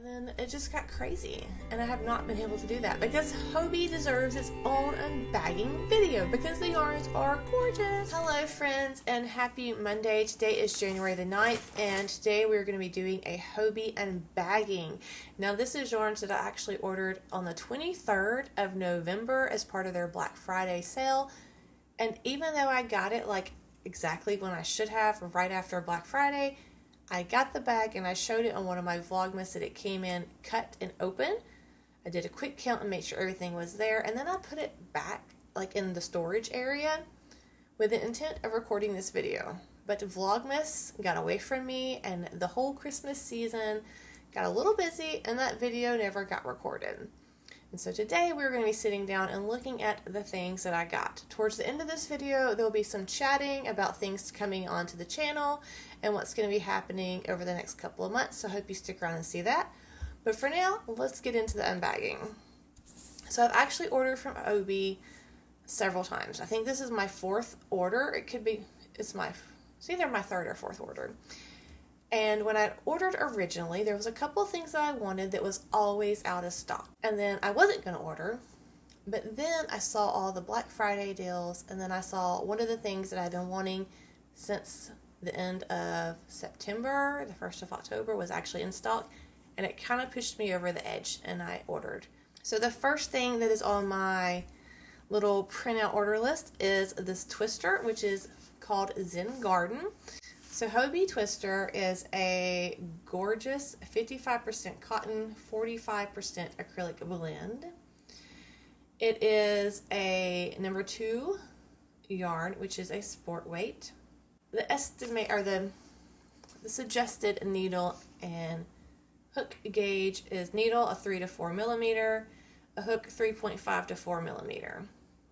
And then it just got crazy, and I have not been able to do that because Hobbii deserves its own unbagging video because the yarns are gorgeous. Hello friends, and happy Monday. Today is January the 9th, and today we're going to be doing a Hobbii unbagging. Now this is yarns that I actually ordered on the 23rd of November as part of their Black Friday sale, and even though I got it like exactly when I should have, right after Black Friday, I got the bag and I showed it on one of my Vlogmas that it came in cut and open. I did a quick count and made sure everything was there, and then I put it back like in the storage area with the intent of recording this video. But Vlogmas got away from me, and the whole Christmas season got a little busy, and that video never got recorded. And so today we're going to be sitting down and looking at the things that I got. Towards the end of this video, there will be some chatting about things coming onto the channel and what's going to be happening over the next couple of months. So I hope you stick around and see that. But for now, let's get into the unbagging. So I've actually ordered from Hobbii several times. I think this is my fourth order. It's either my third or fourth order. And when I ordered originally, there was a couple of things that I wanted that was always out of stock. And then I wasn't going to order, but then I saw all the Black Friday deals, and then I saw one of the things that I've been wanting since the end of September, the 1st of October, was actually in stock, and it kind of pushed me over the edge, and I ordered. So the first thing that is on my little printout order list is this twister, which is called Zen Garden. So Hobbii Twister is a gorgeous 55% cotton, 45% acrylic blend. It is a number 2 yarn, which is a sport weight. The suggested needle and hook gauge is needle a 3 to 4 millimeter, a hook 3.5 to 4 millimeter,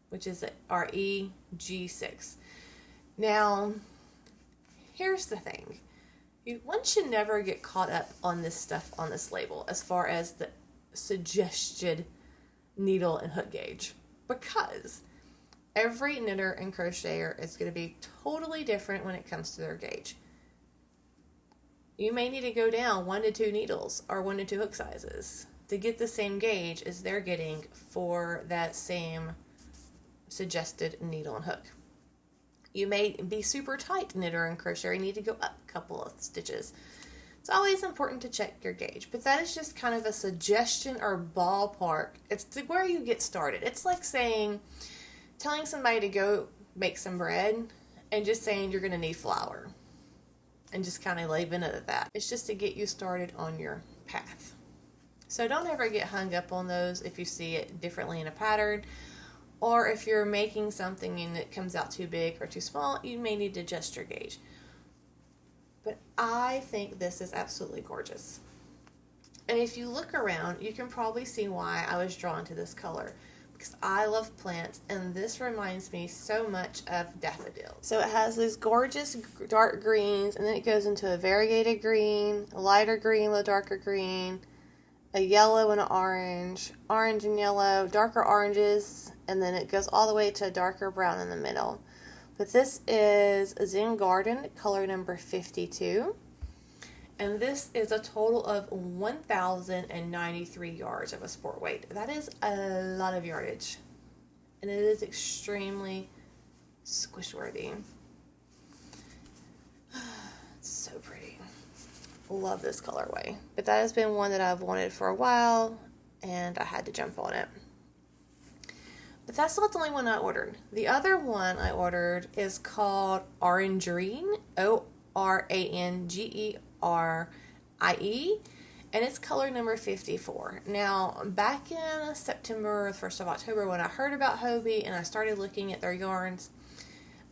which is our EG6. Now, here's the thing. One should never get caught up on this stuff on this label as far as the suggested needle and hook gauge, because every knitter and crocheter is going to be totally different when it comes to their gauge. You may need to go down 1 to 2 needles or 1 to 2 hook sizes to get the same gauge as they're getting for that same suggested needle and hook. You may be super tight knitter and crocheter and need to go up a couple of stitches. It's always important to check your gauge, but that is just kind of a suggestion or ballpark. It's where you get started. It's like telling somebody to go make some bread and just saying you're going to need flour and just kind of leaving it at that. It's just to get you started on your path. So don't ever get hung up on those if you see it differently in a pattern. Or if you're making something and it comes out too big or too small, you may need to adjust your gauge. But I think this is absolutely gorgeous. And if you look around, you can probably see why I was drawn to this color. Because I love plants, and this reminds me so much of daffodils. So it has these gorgeous dark greens, and then it goes into a variegated green, a lighter green with a darker green, a yellow and an orange, orange and yellow, darker oranges, and then it goes all the way to a darker brown in the middle. But this is Zen Garden, color number 52. And this is a total of 1,093 yards of a sport weight. That is a lot of yardage. And it is extremely squish-worthy. It's so pretty. Love this colorway, but that has been one that I've wanted for a while, and I had to jump on it. But that's not the only one I ordered. The other one I ordered is called Orangerie, Orangerie, and it's color number 54. Now, back in September, 1st of October, when I heard about Hobbii and I started looking at their yarns,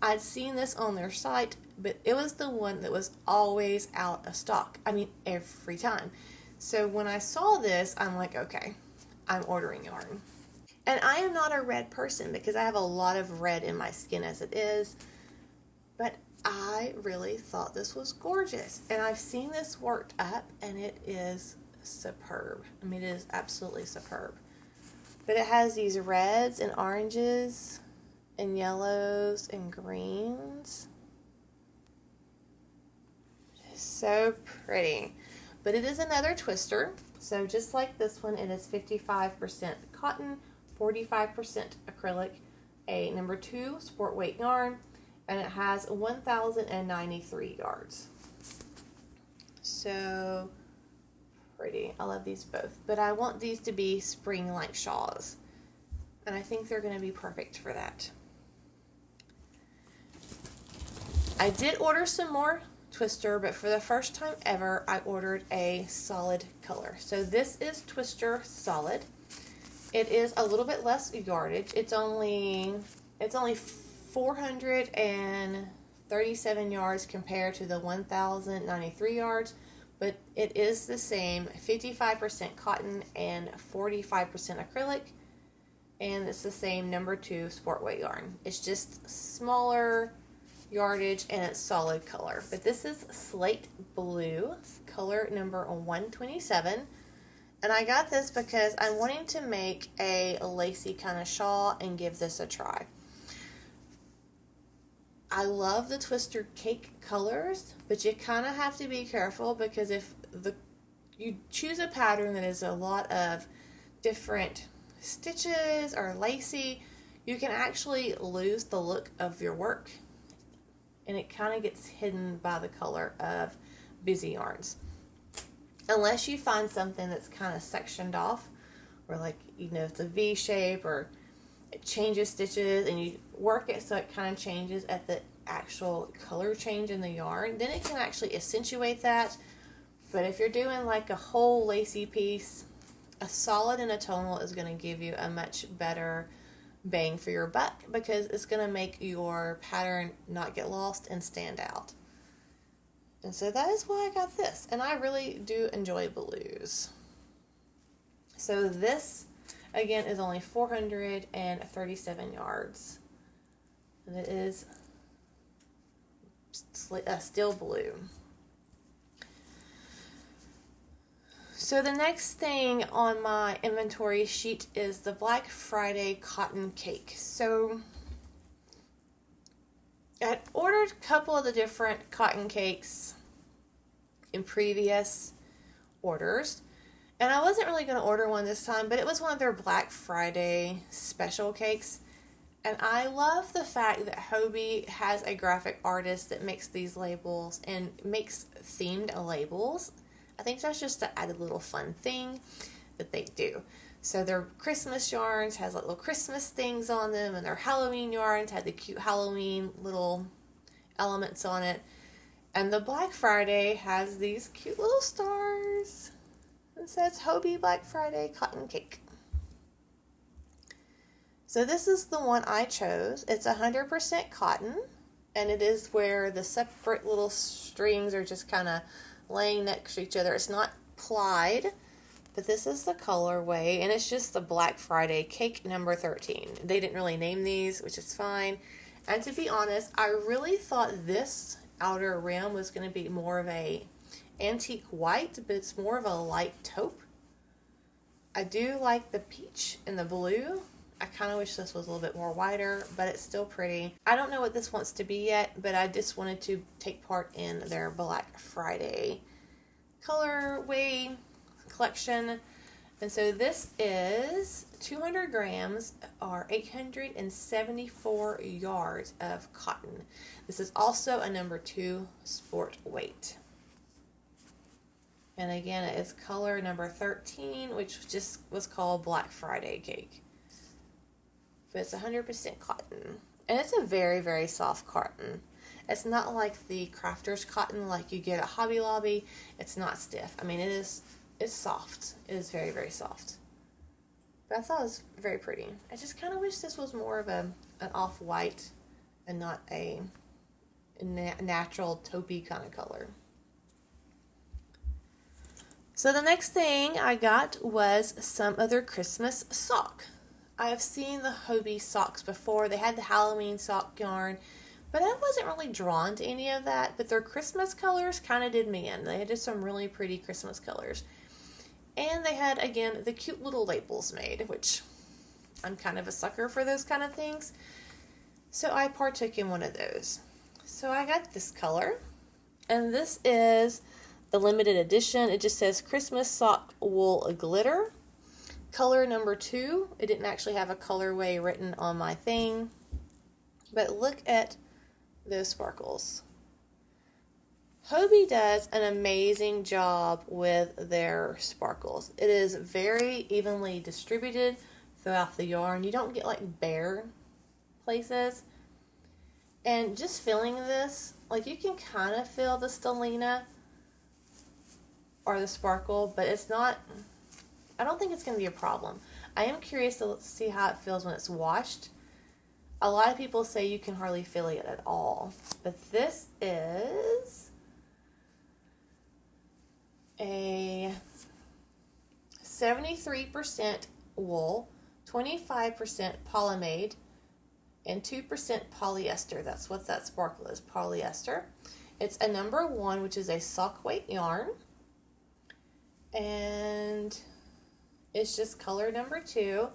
I'd seen this on their site, but it was the one that was always out of stock. I mean, every time. So when I saw this, I'm like, okay, I'm ordering yarn. And I am not a red person because I have a lot of red in my skin as it is, but I really thought this was gorgeous. And I've seen this worked up, and it is superb. I mean, it is absolutely superb. But it has these reds and oranges and yellows and greens. So pretty. But it is another twister, So just like this one, it is 55% cotton, 45% acrylic, a number 2 sport weight yarn, and it has 1,093 yards. So pretty. I love these both, but I want these to be spring-like shawls, and I think they're going to be perfect for that. I did order some more Twister, but for the first time ever, I ordered a solid color. So this is Twister Solid. It is a little bit less yardage. It's only 437 yards compared to the 1,093 yards, but it is the same 55% cotton and 45% acrylic, and it's the same number 2 sport weight yarn. It's just smaller yardage and it's solid color. But this is slate blue, color number 127. And I got this because I'm wanting to make a lacy kind of shawl and give this a try. I love the Twister cake colors, but you kind of have to be careful because if you choose a pattern that is a lot of different stitches or lacy, you can actually lose the look of your work. And it kind of gets hidden by the color of busy yarns. Unless you find something that's kind of sectioned off, or like, you know, it's a V shape or it changes stitches and you work it so it kind of changes at the actual color change in the yarn, then it can actually accentuate that. But if you're doing like a whole lacy piece, a solid and a tonal is going to give you a much better bang for your buck because it's going to make your pattern not get lost and stand out. And so that is why I got this, and I really do enjoy blues. So this again is only 437 yards, and it is still blue. So the next thing on my inventory sheet is the Black Friday cotton cake. So I ordered a couple of the different cotton cakes in previous orders, and I wasn't really going to order one this time, but it was one of their Black Friday special cakes. And I love the fact that Hobbii has a graphic artist that makes these labels and makes themed labels. I think that's just an added little fun thing that they do. So their Christmas yarns has like little Christmas things on them, and their Halloween yarns had the cute Halloween little elements on it. And the Black Friday has these cute little stars. It says Hobbii Black Friday Cotton Cake. So this is the one I chose. It's 100% cotton, and it is where the separate little strings are just kind of laying next to each other. It's not plied, but this is the colorway, and it's just the Black Friday cake number 13. They didn't really name these, which is fine. And to be honest, I really thought this outer rim was going to be more of a antique white, but it's more of a light taupe. I do like the peach and the blue. I kind of wish this was a little bit more whiter, but it's still pretty. I don't know what this wants to be yet, but I just wanted to take part in their Black Friday colorway collection. And so this is 200 grams or 874 yards of cotton. This is also a number 2 sport weight. And again, it is color number 13, which just was called Black Friday cake. But it's 100% cotton. And it's a very, very soft cotton. It's not like the crafter's cotton like you get at Hobby Lobby. It's not stiff. I mean, it's soft. It is very, very soft. But I thought it was very pretty. I just kind of wish this was more of an off-white and not a natural taupey kind of color. So the next thing I got was some other Christmas sock. I have seen the Hobbii socks before. They had the Halloween sock yarn, but I wasn't really drawn to any of that. But their Christmas colors kind of did me in. They had just some really pretty Christmas colors. And they had, again, the cute little labels made, which I'm kind of a sucker for those kind of things. So I partook in one of those. So I got this color, and this is the limited edition. It just says Christmas Sock Wool Glitter. Color number 2. It didn't actually have a colorway written on my thing. But look at those sparkles. Hobbii does an amazing job with their sparkles. It is very evenly distributed throughout the yarn. You don't get like bare places. And just feeling this, like you can kind of feel the stellina or the sparkle, but it's not, I don't think it's going to be a problem. I am curious to see how it feels when it's washed. A lot of people say you can hardly feel it at all, but this is a 73% wool, 25% polymade, and 2% polyester. That's what that sparkle is, polyester. It's a number 1, which is a sock weight yarn. And it's just color number 2.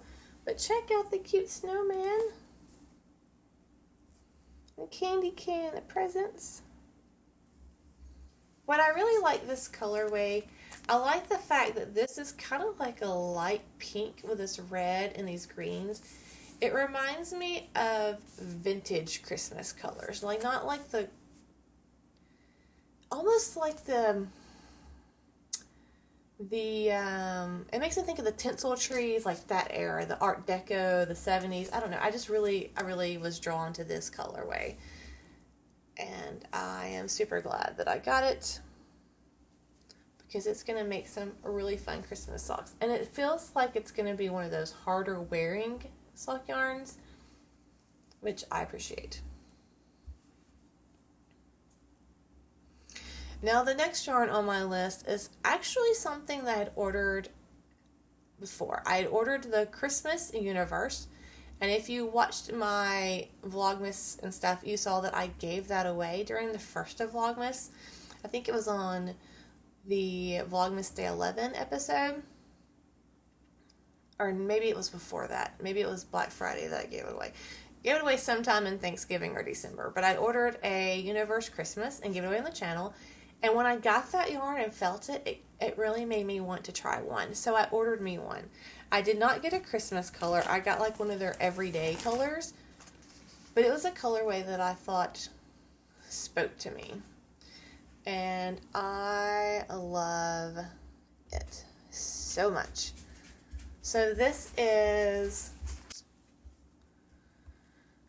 But check out the cute snowman. The candy cane, the presents. What I really like this colorway, I like the fact that this is kind of like a light pink with this red and these greens. It reminds me of vintage Christmas colors. Like, not like the, almost like the, it makes me think of the tinsel trees, like that era, the Art Deco, the 70s. I don't know. I really was drawn to this colorway. And I am super glad that I got it because it's going to make some really fun Christmas socks. And it feels like it's going to be one of those harder wearing sock yarns, which I appreciate. Now the next yarn on my list is actually something that I had ordered before. I had ordered the Christmas Universe. And if you watched my Vlogmas and stuff, you saw that I gave that away during the first of Vlogmas. I think it was on the Vlogmas Day 11 episode. Or maybe it was before that. Maybe it was Black Friday that I gave it away. Gave it away sometime in Thanksgiving or December. But I ordered a Universe Christmas and gave it away on the channel. And when I got that yarn and felt it, it really made me want to try one. So I ordered me one. I did not get a Christmas color. I got like one of their everyday colors. But it was a colorway that I thought spoke to me. And I love it so much. So this is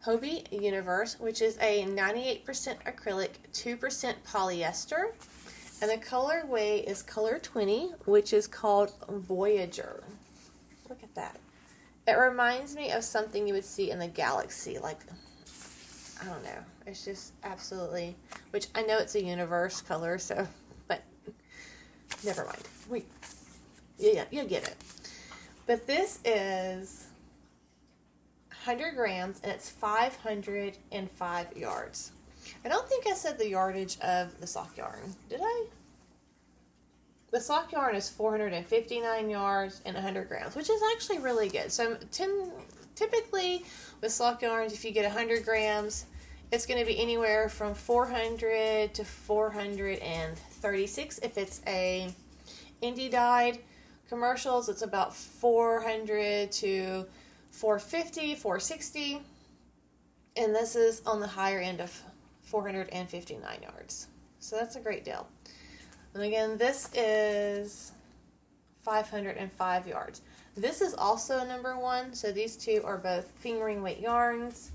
Hobbii Universe, which is a 98% acrylic, 2% polyester. And the colorway is color 20, which is called Voyager. Look at that. It reminds me of something you would see in the galaxy. Like, I don't know. It's just absolutely, which I know it's a universe color, so, but never mind. Yeah, you get it. But this is 100 grams, and it's 505 yards. I don't think I said the yardage of the sock yarn. Did I? The sock yarn is 459 yards and 100 grams, which is actually really good. So typically with sock yarns, if you get 100 grams, it's going to be anywhere from 400 to 436. If it's a indie dyed commercials, it's about 400 to 450, 460. And this is on the higher end of 459 yards. So that's a great deal. And again, this is 505 yards. This is also number 1. So these two are both fingering weight yarns.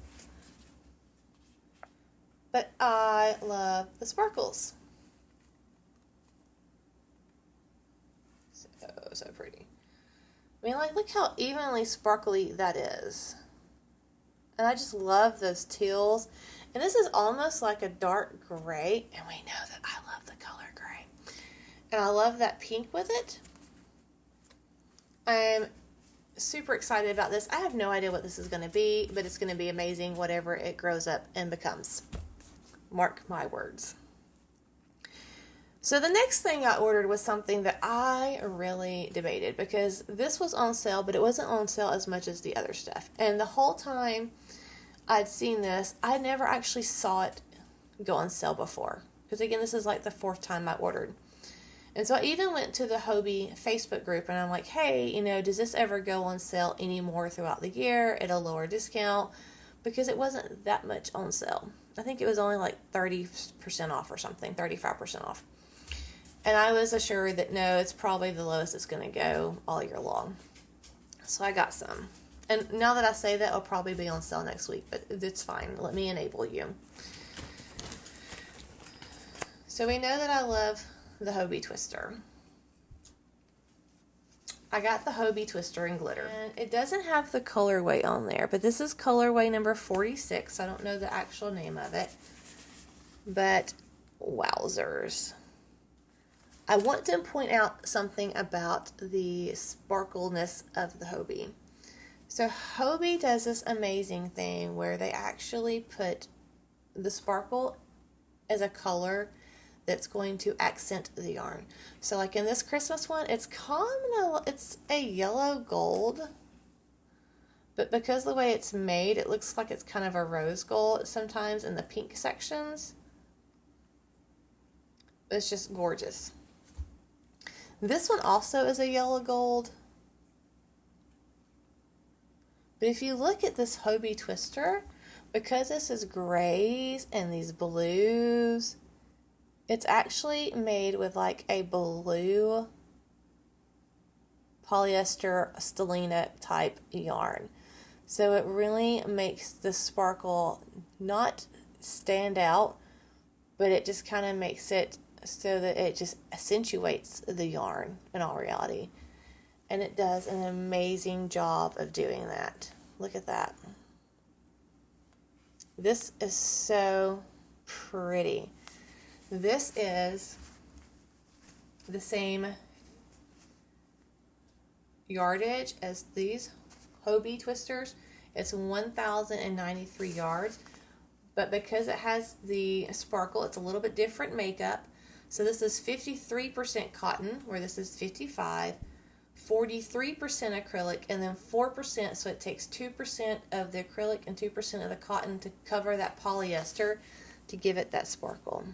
But I love the sparkles. So pretty. I mean, like, look how evenly sparkly that is. And I just love those teals. And this is almost like a dark gray. And we know that I love the color gray. And I love that pink with it. I'm super excited about this. I have no idea what this is going to be, but it's going to be amazing whatever it grows up and becomes. Mark my words. So the next thing I ordered was something that I really debated because this was on sale, but it wasn't on sale as much as the other stuff. And the whole time I'd seen this, I never actually saw it go on sale before. Because again, this is like the 4th time I ordered. And so I even went to the Hobbii Facebook group and I'm like, hey, you know, does this ever go on sale anymore throughout the year at a lower discount? Because it wasn't that much on sale. I think it was only like 30% off or something, 35% off. And I was assured that no, it's probably the lowest it's going to go all year long. So I got some. And now that I say that, it'll probably be on sale next week, but it's fine. Let me enable you. So we know that I love the Hobbii Twister. I got the Hobbii Twister in glitter. And it doesn't have the colorway on there, but this is colorway number 46. I don't know the actual name of it. But wowzers. I want to point out something about the sparkleness of the Hobbii. So Hobbii does this amazing thing where they actually put the sparkle as a color that's going to accent the yarn. So like in this Christmas one, it's a yellow gold, but because the way it's made, it looks like it's kind of a rose gold sometimes in the pink sections. It's just gorgeous. This one also is a yellow gold. But if you look at this Hobbii Twister, because this is grays and these blues, it's actually made with like a blue polyester stellina type yarn. So it really makes the sparkle not stand out, but it just kind of makes it so that it just accentuates the yarn in all reality. And it does an amazing job of doing that. Look at that. This is so pretty. This is the same yardage as these Hobbii Twisters. It's 1,093 yards. But because it has the sparkle, it's a little bit different makeup. So this is 53% cotton, where this is 55%, 43% acrylic, and then 4%, so it takes 2% of the acrylic and 2% of the cotton to cover that polyester to give it that sparkle.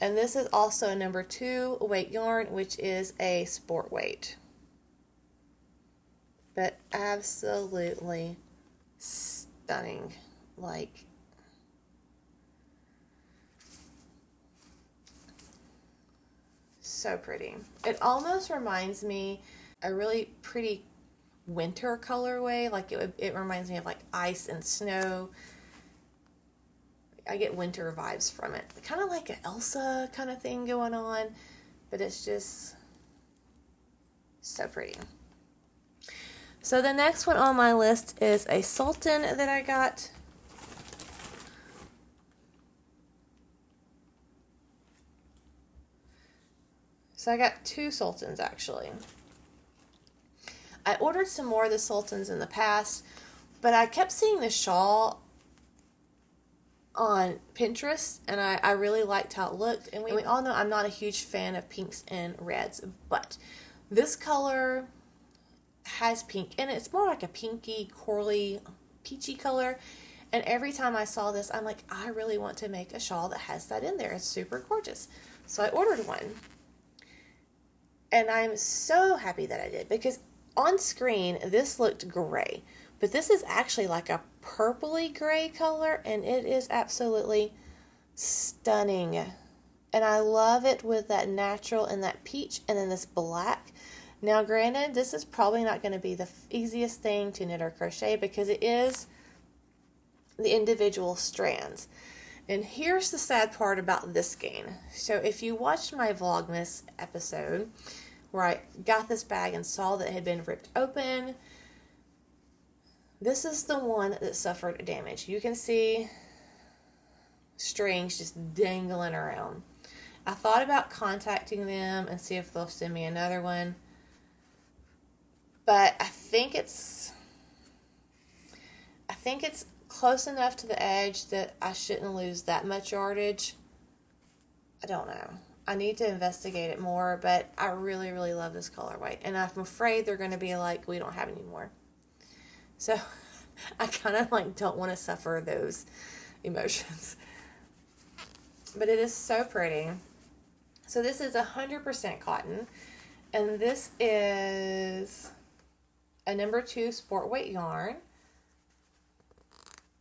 And this is also a number 2 weight yarn, which is a sport weight. But absolutely stunning. Like, so pretty. It almost reminds me a really pretty winter colorway. Like it reminds me of like ice and snow. I get winter vibes from it. Kind of like an Elsa kind of thing going on, but it's just so pretty. So the next one on my list is a Sultan that I got. So I got 2 Sultans actually. I ordered some more of the Sultans in the past, but I kept seeing the shawl on Pinterest, and I really liked how it looked. And we all know I'm not a huge fan of pinks and reds, but this color has pink in it. It's more like a pinky, corally, peachy color. And every time I saw this, I'm like, I really want to make a shawl that has that in there. It's super gorgeous. So I ordered one. And I'm so happy that I did, because on screen, this looked gray. But this is actually like a purpley gray color, and it is absolutely stunning. And I love it with that natural and that peach and then this black. Now, granted, this is probably not going to be the easiest thing to knit or crochet because it is the individual strands. And here's the sad part about this skein. So if you watched my Vlogmas episode where I got this bag and saw that it had been ripped open, this is the one that suffered damage. You can see strings just dangling around. I thought about contacting them and see if they'll send me another one, but I think it's close enough to the edge that I shouldn't lose that much yardage. I don't know. I need to investigate it more, but I really, really love this colorway. And I'm afraid they're going to be like, we don't have any more. So I kind of like don't want to suffer those emotions. But it is so pretty. So this is 100% cotton, and this is a number 2 sport weight yarn.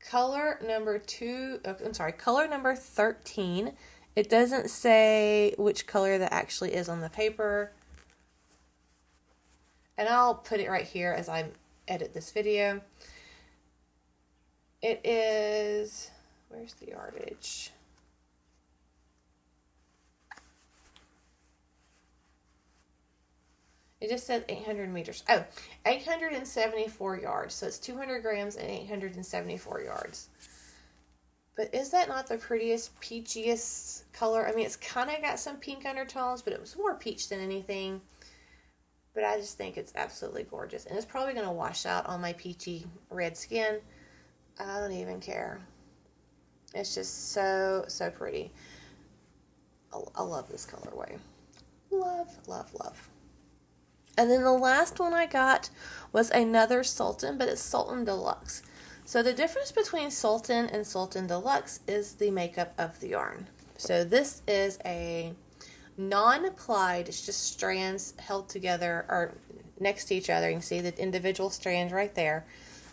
Color number 13. It doesn't say which color that actually is on the paper. And I'll put it right here as I edit this video. It is, where's the yardage? It just says 800 meters. Oh, 874 yards. So it's 200 grams and 874 yards. But is that not the prettiest, peachiest color? I mean, it's kind of got some pink undertones, but it was more peach than anything. But I just think it's absolutely gorgeous. And it's probably going to wash out on my peachy red skin. I don't even care. It's just so, so pretty. I love this colorway. Love, love, love. And then the last one I got was another Sultan, but it's Sultan Deluxe. So the difference between Sultan and Sultan Deluxe is the makeup of the yarn. So this is a non-plied, it's just strands held together or next to each other. You can see the individual strands right there,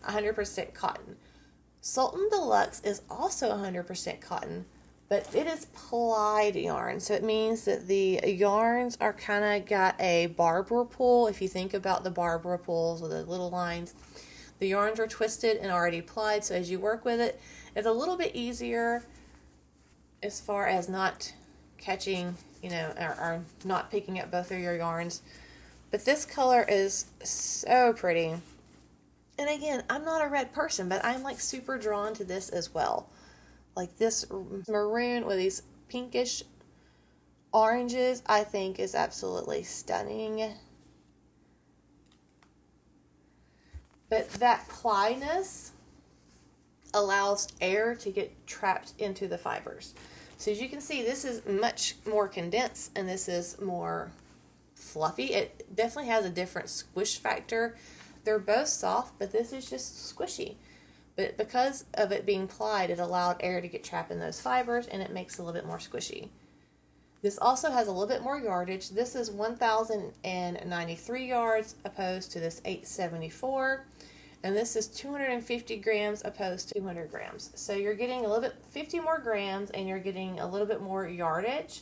100% cotton. Sultan Deluxe is also 100% cotton, but it is plied yarn. So it means that the yarns are kind of got a barber pull. If you think about the barber pulls with the little lines, the yarns are twisted and already plied, so as you work with it, it's a little bit easier as far as not catching, or not picking up both of your yarns. But this color is so pretty. And again, I'm not a red person, but I'm like super drawn to this as well. Like this maroon with these pinkish oranges, I think is absolutely stunning. But that plyness allows air to get trapped into the fibers. So as you can see, this is much more condensed and this is more fluffy. It definitely has a different squish factor. They're both soft, but this is just squishy. But because of it being plied, it allowed air to get trapped in those fibers and it makes it a little bit more squishy. This also has a little bit more yardage. This is 1,093 yards opposed to this 874. And this is 250 grams opposed to 200 grams. So you're getting a little bit, 50 more grams, and you're getting a little bit more yardage.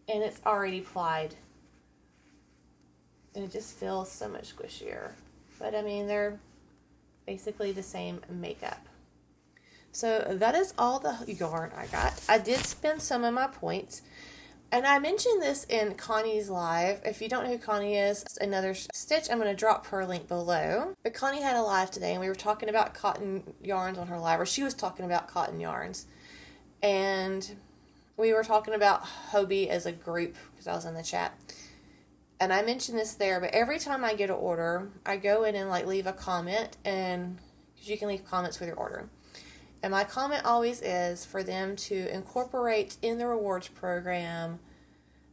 And it's already plied. And it just feels so much squishier. But I mean, they're basically the same makeup. So that is all the yarn I got. I did spend some of my points. And I mentioned this in Connie's live. If you don't know who Connie is, another stitch, I'm going to drop her link below. But Connie had a live today, and we were talking about cotton yarns on her live, or she was talking about cotton yarns. And we were talking about Hobbii as a group, because I was in the chat. And I mentioned this there, but every time I get an order, I go in and leave a comment, and because you can leave comments with your order. And my comment always is for them to incorporate in the rewards program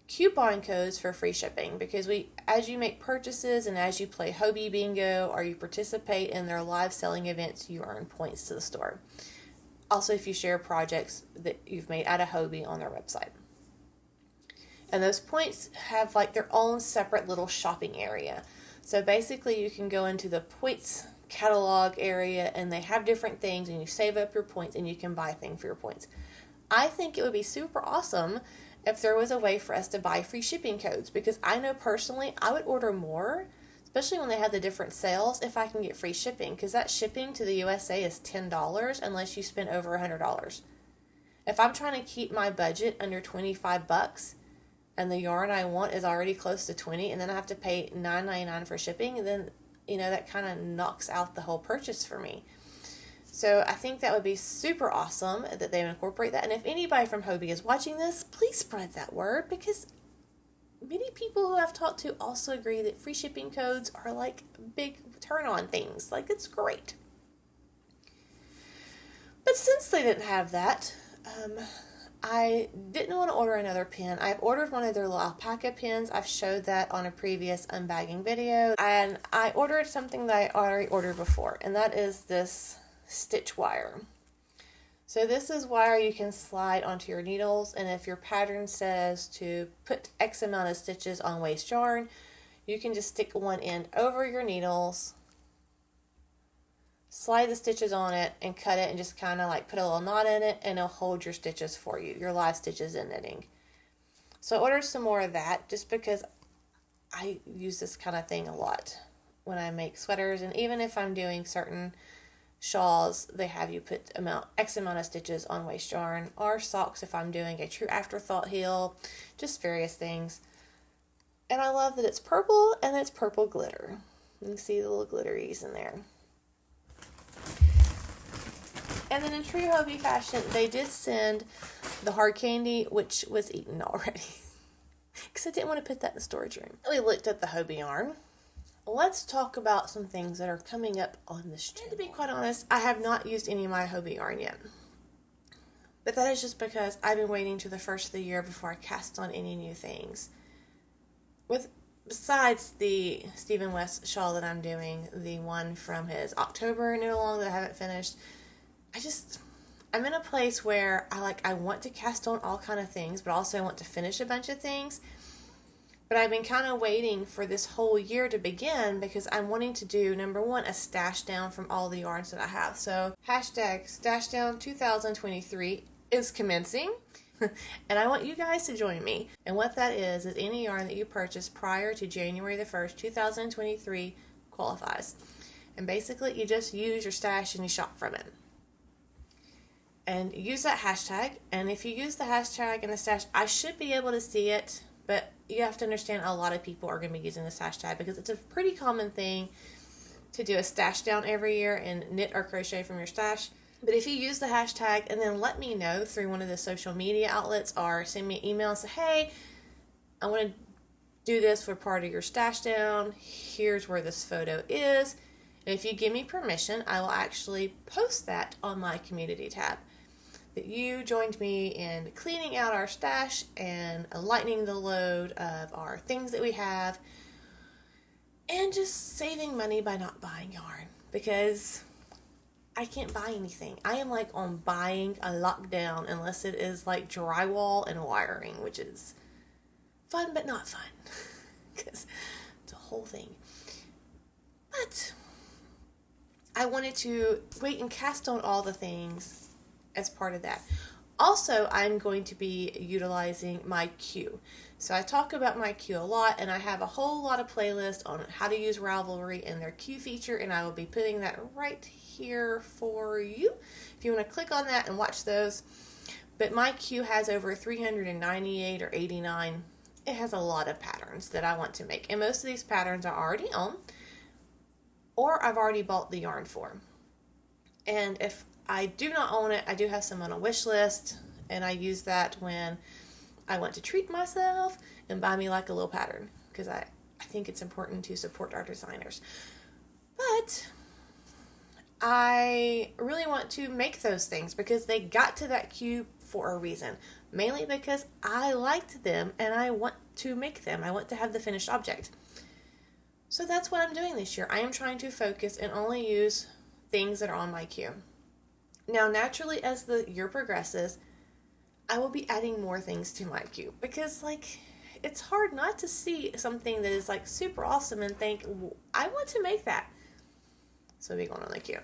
coupon codes for free shipping, because as you make purchases and as you play Hobbii Bingo or you participate in their live selling events, you earn points to the store. Also, if you share projects that you've made out of Hobbii on their website. And those points have their own separate little shopping area. So basically you can go into the points catalog area and they have different things and you save up your points and you can buy things for your points. I think it would be super awesome if there was a way for us to buy free shipping codes, because I know personally I would order more, especially when they have the different sales, if I can get free shipping, because that shipping to the USA is $10 unless you spend over $100. If I'm trying to keep my budget under $25 and the yarn I want is already close to $20, and then I have to pay $9.99 for shipping, and then that kind of knocks out the whole purchase for me. So I think that would be super awesome that they would incorporate that. And if anybody from Hobbii is watching this, please spread that word, because many people who I've talked to also agree that free shipping codes are big turn-on things. It's great. But since they didn't have that, I didn't want to order another pin. I've ordered one of their little alpaca pins. I've showed that on a previous unbagging video. And I ordered something that I already ordered before, and that is this stitch wire. So this is wire you can slide onto your needles, and if your pattern says to put X amount of stitches on waste yarn, you can just stick one end over your needles, slide the stitches on it, and cut it, and just kind of like put a little knot in it, and it'll hold your stitches for you, your live stitches in knitting. So I ordered some more of that just because I use this kind of thing a lot when I make sweaters, and even if I'm doing certain shawls, they have you put X amount of stitches on waste yarn, or socks if I'm doing a true afterthought heel, just various things. And I love that it's purple and it's purple glitter. You can see the little glitteries in there. And then in true Hobbii fashion, they did send the hard candy, which was eaten already. Because I didn't want to put that in the storage room. We looked at the Hobbii yarn. Let's talk about some things that are coming up on this channel. And to be quite honest, I have not used any of my Hobbii yarn yet. But that is just because I've been waiting to the first of the year before I cast on any new things. Besides the Stephen West shawl that I'm doing, the one from his October knit along that I haven't finished, I'm in a place where I want to cast on all kind of things, but also I want to finish a bunch of things. But I've been kind of waiting for this whole year to begin because I'm wanting to do, number one, a stash down from all the yarns that I have. So hashtag stash down 2023 is commencing. And I want you guys to join me. And what that is any yarn that you purchase prior to January the 1st, 2023 qualifies. And basically you just use your stash and you shop from it. And use that hashtag. And if you use the hashtag and the stash, I should be able to see it. But you have to understand a lot of people are going to be using this hashtag because it's a pretty common thing to do a stash down every year and knit or crochet from your stash. But if you use the hashtag and then let me know through one of the social media outlets or send me an email and say, hey, I want to do this for part of your stash down. Here's where this photo is. And if you give me permission, I will actually post that on my community tab. That you joined me in cleaning out our stash and lightening the load of our things that we have and just saving money by not buying yarn because I can't buy anything. I am on buying a lockdown unless it is drywall and wiring, which is fun but not fun because it's a whole thing. But I wanted to wait and cast on all the things as part of that. Also, I'm going to be utilizing my queue. So I talk about my queue a lot, and I have a whole lot of playlists on how to use Ravelry and their queue feature, and I will be putting that right here for you if you want to click on that and watch those. But my queue has over 398 or 89. It has a lot of patterns that I want to make, and most of these patterns are already on, or I've already bought the yarn for. And if I do not own it, I do have some on a wish list, and I use that when I want to treat myself and buy me a little pattern because I think it's important to support our designers. But I really want to make those things because they got to that queue for a reason, mainly because I liked them and I want to make them. I want to have the finished object. So that's what I'm doing this year. I am trying to focus and only use things that are on my queue. Now, naturally, as the year progresses, I will be adding more things to my queue because, it's hard not to see something that is, super awesome and think, I want to make that. So I'll be going on the queue.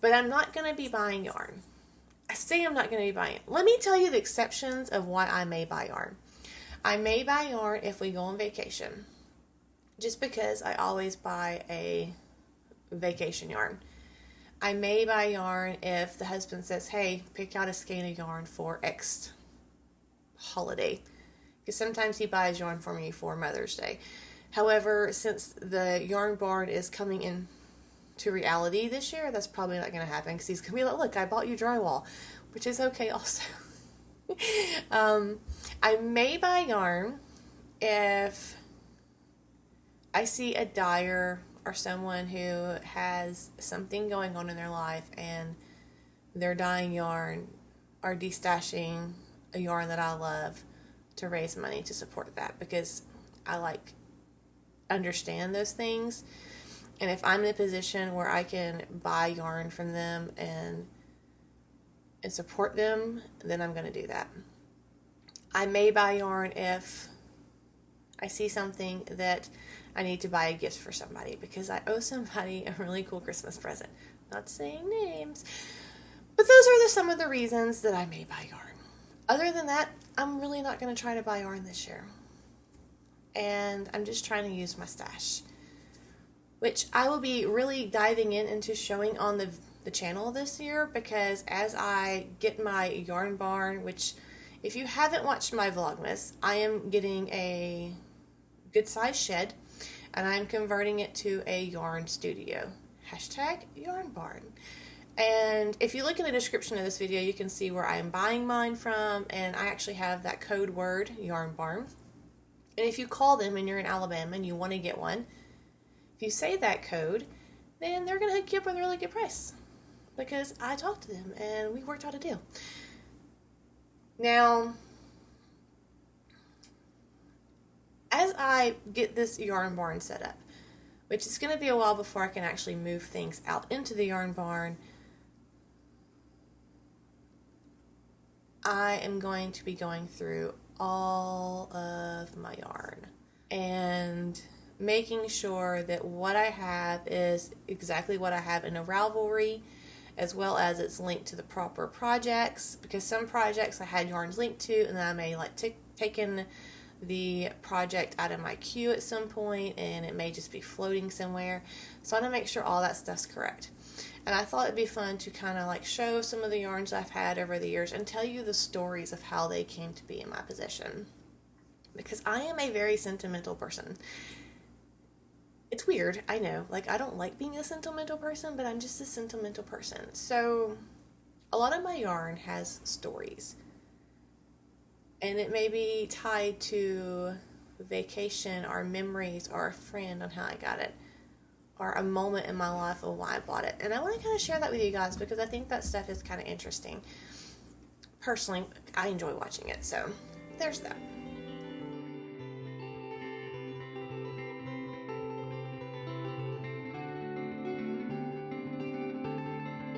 But I'm not going to be buying yarn. I say I'm not going to be buying it. Let me tell you the exceptions of why I may buy yarn. I may buy yarn if we go on vacation. Just because I always buy a vacation yarn. I may buy yarn if the husband says, hey, pick out a skein of yarn for X holiday. Because sometimes he buys yarn for me for Mother's Day. However, since the yarn barn is coming into reality this year, that's probably not going to happen. Because he's going to be like, look, I bought you drywall. Which is okay also. I may buy yarn if I see a dyer or someone who has something going on in their life and they're dyeing yarn or destashing a yarn that I love to raise money to support that because I understand those things. And if I'm in a position where I can buy yarn from them and and support them, then I'm going to do that. I may buy yarn if I see something that I need to buy a gift for somebody because I owe somebody a really cool Christmas present. Not saying names, but those are some of the reasons that I may buy yarn. Other than that, I'm really not going to try to buy yarn this year. And I'm just trying to use my stash, which I will be really diving into showing on the channel this year, because as I get my yarn barn, which if you haven't watched my Vlogmas, I am getting a good size shed and I'm converting it to a yarn studio. Hashtag yarn barn. And if you look in the description of this video, you can see where I am buying mine from, and I actually have that code word, yarn barn. And if you call them and you're in Alabama and you want to get one, if you say that code, then they're going to hook you up with a really good price, because I talked to them and we worked out a deal. Now, as I get this yarn barn set up, which is going to be a while before I can actually move things out into the yarn barn, I am going to be going through all of my yarn and making sure that what I have is exactly what I have in a Ravelry, as well as it's linked to the proper projects, because some projects I had yarns linked to and then I may like taken the project out of my queue at some point and it may just be floating somewhere. So I want to make sure all that stuff's correct. And I thought it'd be fun to kind of like show some of the yarns I've had over the years and tell you the stories of how they came to be in my possession, because I am a very sentimental person. It's weird, I know, like I don't like being a sentimental person, but I'm just a sentimental person. So a lot of my yarn has stories, and it may be tied to vacation or memories or a friend on how I got it, or a moment in my life of why I bought it. And I want to kind of share that with you guys because I think that stuff is kind of interesting. Personally, I enjoy watching it, so there's that.